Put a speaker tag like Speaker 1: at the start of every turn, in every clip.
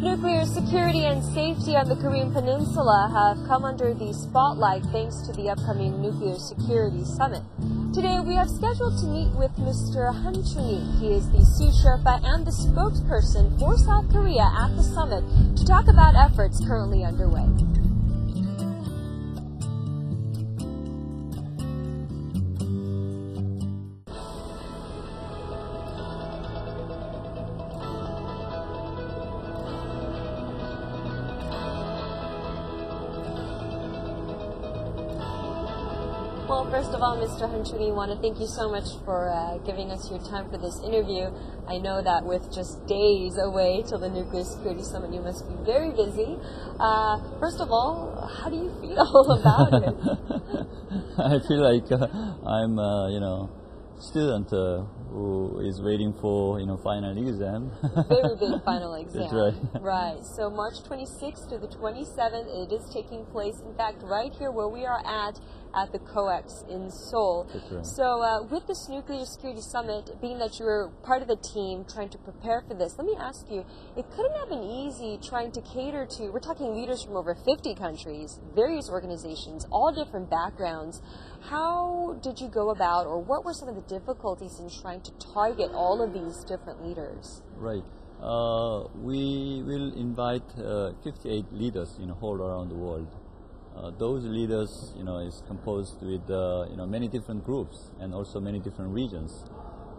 Speaker 1: Nuclear security and safety on the Korean Peninsula have come under the spotlight thanks to the upcoming Nuclear Security Summit. Today we have scheduled to meet with Mr. Han Chung-hui. He is the sous Sherpa and the spokesperson for South Korea at the summit to talk about efforts currently underway. Well, first of all, Mr. Han Chung-hui, I want to thank you so much for giving us your time for this interview. I know that with just days away till the Nuclear Security Summit, you must be very busy. First of all, how do you feel about it?
Speaker 2: I feel like I'm, student who is waiting for, final exam.
Speaker 1: Very big final exam.
Speaker 2: That's right.
Speaker 1: Right. So March 26th to the 27th, it is taking place, in fact, right here where we are at the COEX in Seoul.
Speaker 2: That's right.
Speaker 1: So with this Nuclear Security Summit, being that you were part of the team trying to prepare for this, let me ask you, it couldn't have been easy trying to cater to, we're talking leaders from over 50 countries, various organizations, all different backgrounds. How did you go about, or what were some of the difficulties in trying to target all of these different leaders?
Speaker 2: Right. We will invite 58 leaders, all around the world. Those leaders, is composed with, many different groups and also many different regions.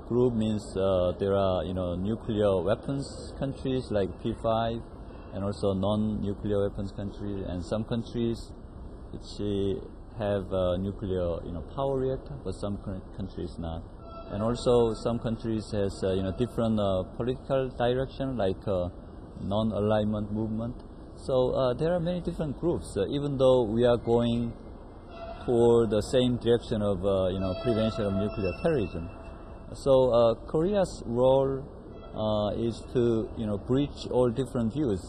Speaker 2: Group means there are, nuclear weapons countries like P5 and also non-nuclear weapons countries, and some countries which have nuclear, power reactor, but some countries not. And also some countries has, different political direction, like non-alignment movement. So there are many different groups, even though we are going toward the same direction of, prevention of nuclear terrorism. So Korea's role is to, bridge all different views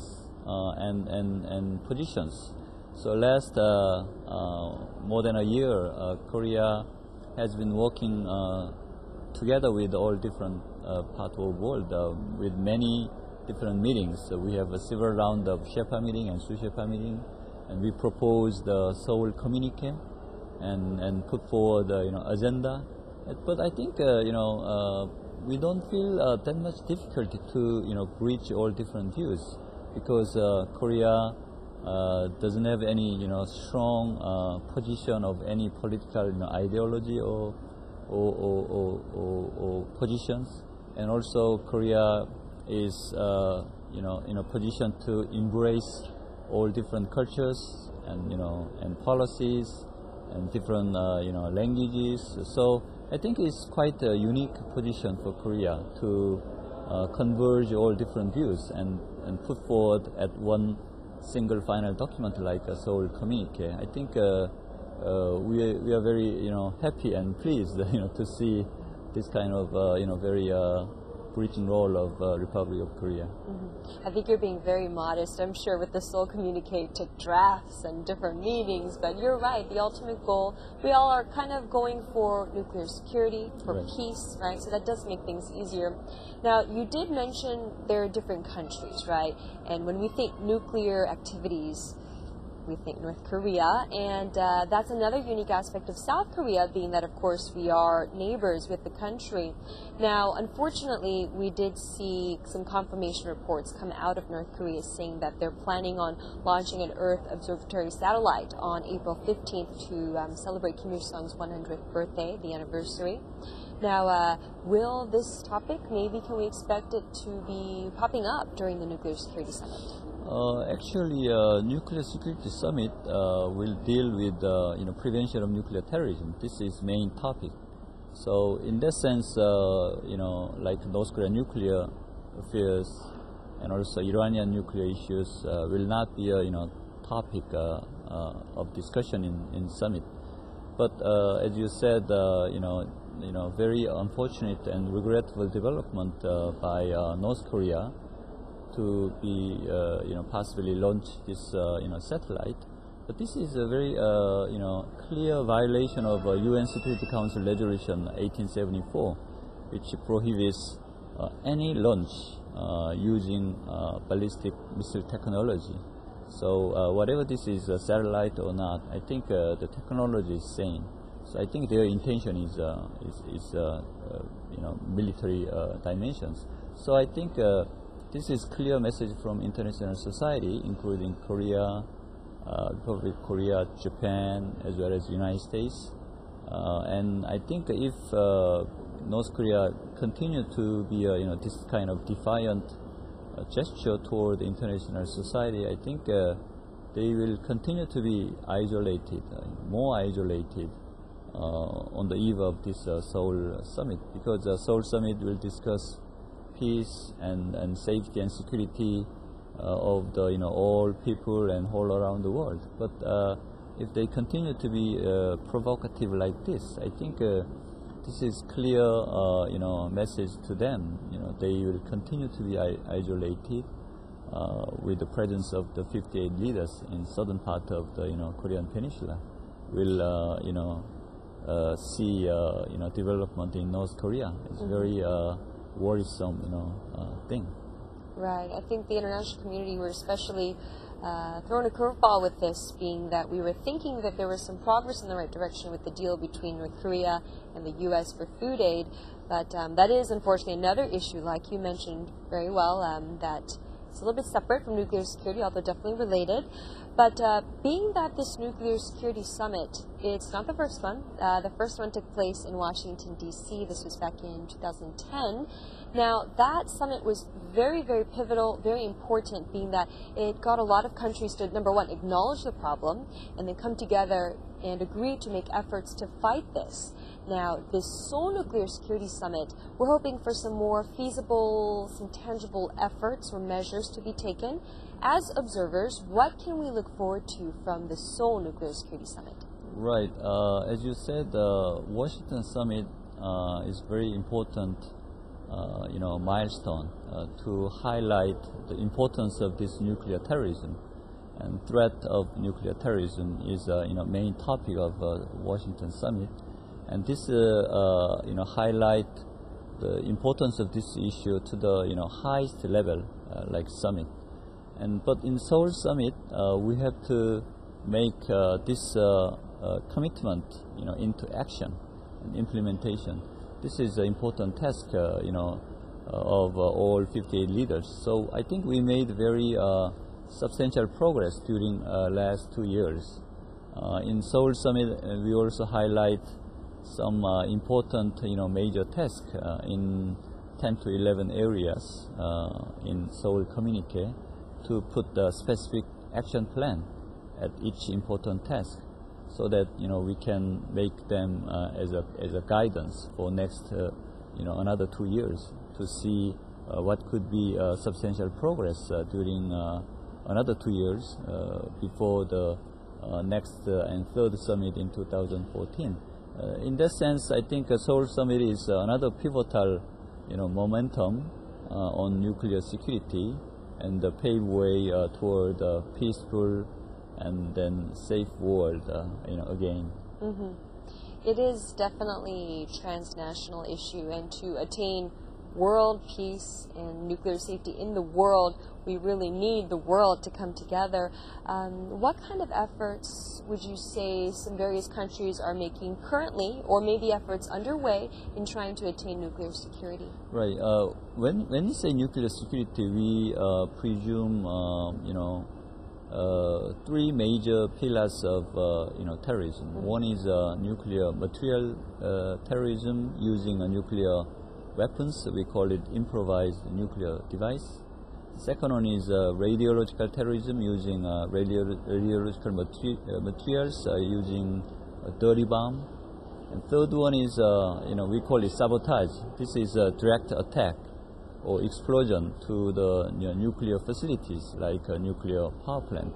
Speaker 2: and positions. So last more than a year, Korea has been working together with all different parts of the world with many different meetings. So we have several rounds of Sherpa meeting and sous-Sherpa meeting, and we propose the Seoul communique and put forward the agenda. But I think we don't feel that much difficulty to bridge all different views, because Korea doesn't have any strong position of any political ideology or positions, and also Korea is in a position to embrace all different cultures and policies and different languages. So I think it's quite a unique position for Korea to converge all different views and put forward at one single final document like a Seoul communique. I think we are very happy and pleased to see this kind of very bridging role of Republic of Korea.
Speaker 1: Mm-hmm. I think you're being very modest, I'm sure, with the Seoul communique took drafts and different meetings, but you're right, the ultimate goal, we all are kind of going for nuclear security, for
Speaker 2: right.
Speaker 1: peace, right? So that does make things easier. Now, you did mention there are different countries, right? And when we think nuclear activities, we think North Korea, and that's another unique aspect of South Korea, being that, of course, we are neighbors with the country. Now, unfortunately, we did see some confirmation reports come out of North Korea saying that they're planning on launching an Earth observatory satellite on April 15th to celebrate Kim Il-sung's 100th birthday, the anniversary. Now, will this topic, maybe can we expect it to be popping up during the Nuclear Security Summit?
Speaker 2: Actually, Nuclear Security Summit will deal with prevention of nuclear terrorism. This is main topic. So in that sense, like North Korean nuclear affairs and also Iranian nuclear issues will not be a topic of discussion in summit. But as you said, very unfortunate and regrettable development by North Korea to be, possibly launch this, satellite. But this is a very, clear violation of UN Security Council Resolution 1874, which prohibits any launch using ballistic missile technology. So whatever this is, a satellite or not, I think the technology is same. So I think their intention is military dimensions. So I think this is clear message from international society, including Korea, Republic of Korea, Japan, as well as United States. And I think if North Korea continue to be this kind of defiant gesture toward the international society, I think they will continue to be isolated, more isolated on the eve of this Seoul summit, because the Seoul summit will discuss peace and safety and security of the all people and all around the world. But if they continue to be provocative like this, I think this is clear message to them. They will continue to be isolated with the presence of the 58 leaders in southern part of the Korean Peninsula. Will see development in North Korea. It's very worrisome thing.
Speaker 1: Right. I think the international community were especially thrown a curveball with this, being that we were thinking that there was some progress in the right direction with the deal between North Korea and the U.S. for food aid, but that is unfortunately another issue, like you mentioned very well, that it's a little bit separate from nuclear security, although definitely related. But being that this nuclear security summit, it's not the first one. The first one took place in Washington, D.C. This was back in 2010. Now, that summit was very, very pivotal, very important, being that it got a lot of countries to, number one, acknowledge the problem, and then come together and agree to make efforts to fight this. Now, this Seoul Nuclear Security Summit, we're hoping for some more feasible, some tangible efforts or measures to be taken. As observers, what can we look forward to from the Seoul Nuclear Security Summit?
Speaker 2: Right. As you said, the Washington Summit is very important milestone to highlight the importance of this nuclear terrorism. And threat of nuclear terrorism is main topic of Washington Summit. And this highlight the importance of this issue to the highest level, like summit. But in Seoul Summit, we have to make this commitment into action and implementation. This is an important task of all 58 leaders. So I think we made very substantial progress during last 2 years. In Seoul Summit, we also highlight some important major tasks in 10 to 11 areas in Seoul communique to put the specific action plan at each important task, so that we can make them as a guidance for next another 2 years to see what could be substantial progress during another 2 years before the next and third summit in 2014. In that sense, I think Seoul Summit is another pivotal momentum on nuclear security and pave way toward a peaceful and then safe world again.
Speaker 1: Mm-hmm. It is definitely a transnational issue, and to attain world peace and nuclear safety in the world, we really need the world to come together. What kind of efforts would you say some various countries are making currently, or maybe efforts underway, in trying to attain nuclear security? Right.
Speaker 2: When you say nuclear security, we presume three major pillars of terrorism. Mm-hmm. One is nuclear material terrorism using nuclear weapons. We call it improvised nuclear device. Second one is radiological terrorism using radiological materials using a dirty bomb. And third one is we call it sabotage. This is a direct attack or explosion to the nuclear facilities like a nuclear power plant.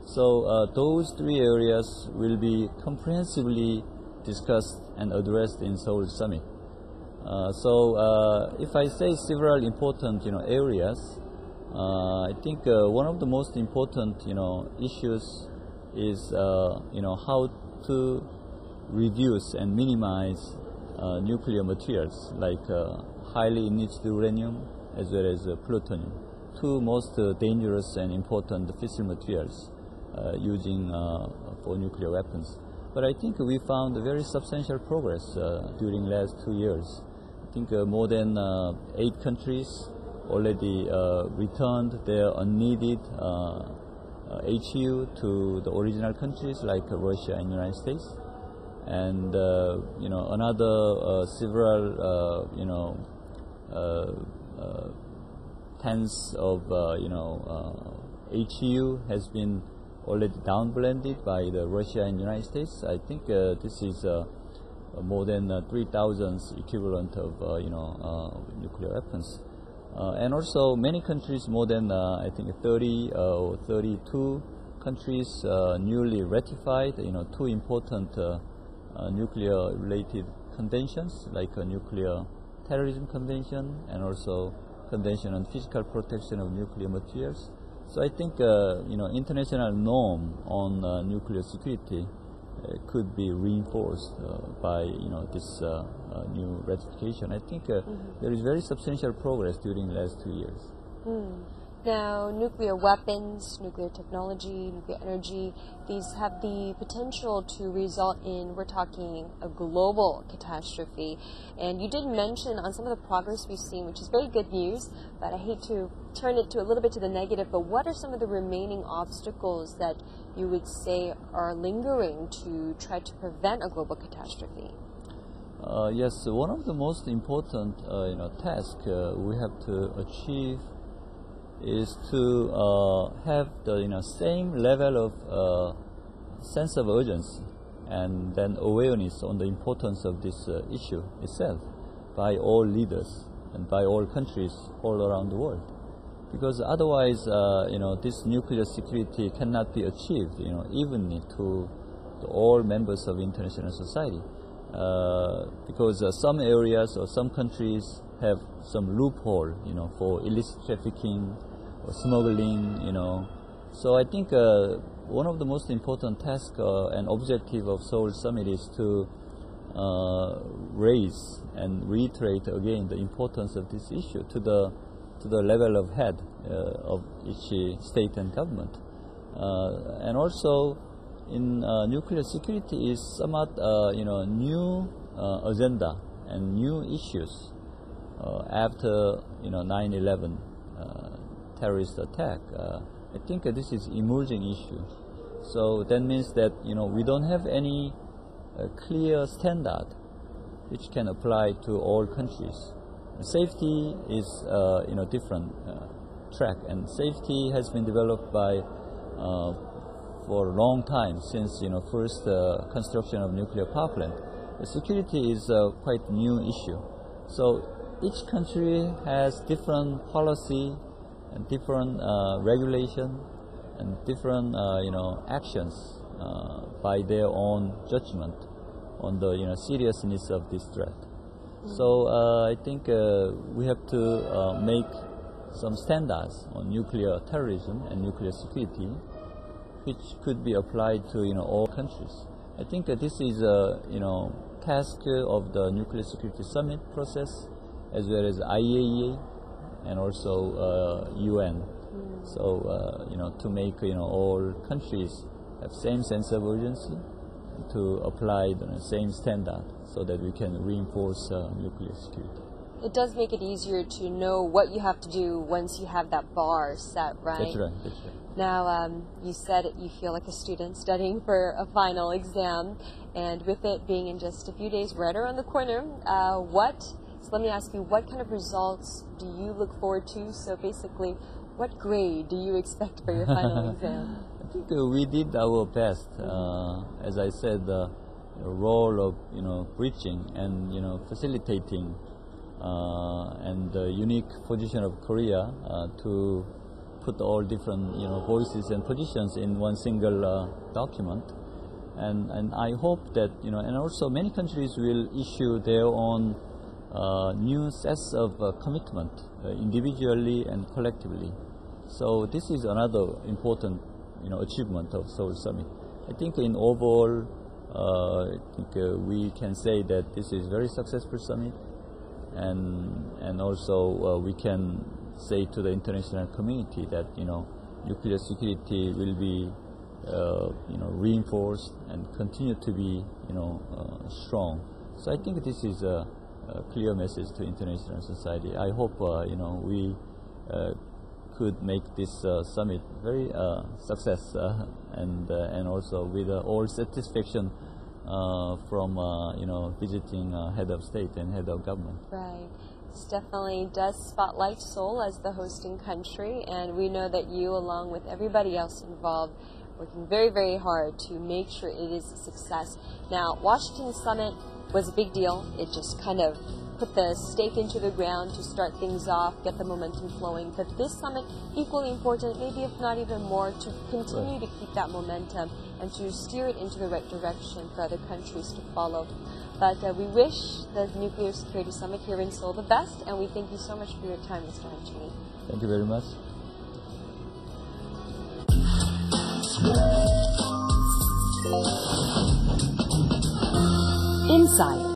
Speaker 2: So those three areas will be comprehensively discussed and addressed in Seoul Summit. So if I say several important areas, I think one of the most important issues is how to reduce and minimize nuclear materials like highly enriched uranium, as well as plutonium, two most dangerous and important fissile materials using for nuclear weapons. But I think we found very substantial progress during last 2 years. I think more than 8 countries already returned their unneeded HU to the original countries like Russia and United States, and another several tens of HU has been already downblended by the Russia and United States. I think this is more than 3,000 equivalent of nuclear weapons. And also many countries, more than I think 30 or 32 countries newly ratified two important nuclear related conventions, like a nuclear terrorism convention and also convention on physical protection of nuclear materials. So I think international norm on nuclear security could be reinforced by this new ratification. I think there is very substantial progress during the last 2 years.
Speaker 1: Now, nuclear weapons, nuclear technology, nuclear energy, these have the potential to result in, we're talking, a global catastrophe. And you did mention on some of the progress we've seen, which is very good news, but I hate to turn it to a little bit to the negative, but what are some of the remaining obstacles that you would say are lingering to try to prevent a global catastrophe?
Speaker 2: Yes, one of the most important tasks we have to achieve is to have the same level of sense of urgency and then awareness on the importance of this issue itself by all leaders and by all countries all around the world. Because otherwise, this nuclear security cannot be achieved, evenly to all members of international society. Because some areas or some countries have some loophole, for illicit trafficking or smuggling, So I think one of the most important tasks and objective of Seoul Summit is to raise and reiterate again the importance of this issue to the level of head of each state and government. And also in nuclear security is somewhat new agenda and new issues after 9/11 terrorist attack. I think this is emerging issue. So that means that we don't have any clear standard which can apply to all countries. Safety is different track, and safety has been developed by for a long time since first construction of nuclear power plant. Security is a quite new issue. So each country has different policy and different regulation and different actions by their own judgment on the seriousness of this threat. So I think we have to make some standards on nuclear terrorism and nuclear security, which could be applied to all countries. I think this is a task of the Nuclear Security Summit process, as well as IAEA and also UN. So to make all countries have same sense of urgency to apply the same standard, so that we can reinforce nuclear security.
Speaker 1: It does make it easier to know what you have to do once you have that bar set, right?
Speaker 2: That's right. That's right.
Speaker 1: Now, you said you feel like a student studying for a final exam, and with it being in just a few days right around the corner, so let me ask you, what kind of results do you look forward to? So basically, what grade do you expect for your final exam?
Speaker 2: I think we did our best. As I said, the role of bridging and facilitating and the unique position of Korea to put all different voices and positions in one single document, and I hope that and also many countries will issue their own new sets of commitment individually and collectively. So this is another important achievement of Seoul Summit. I think in overall, we can say that this is very successful summit, and also we can say to the international community that nuclear security will be reinforced and continue to be strong. So I think this is a clear message to international society. I hope we could make this summit very success and also with all satisfaction from visiting head of state and head of government.
Speaker 1: Right. This definitely does spotlight Seoul as the hosting country, and we know that you, along with everybody else involved, working very, very hard to make sure it is a success. Now, Washington Summit was a big deal. It just kind of put the stake into the ground to start things off, get the momentum flowing. But this summit, equally important, maybe if not even more, to continue to keep that momentum and to steer it into the right direction for other countries to follow. But we wish the Nuclear Security Summit here in Seoul the best, and we thank you so much for your time, Mr. Han Chung-hui.
Speaker 2: Thank you very much.
Speaker 3: Inside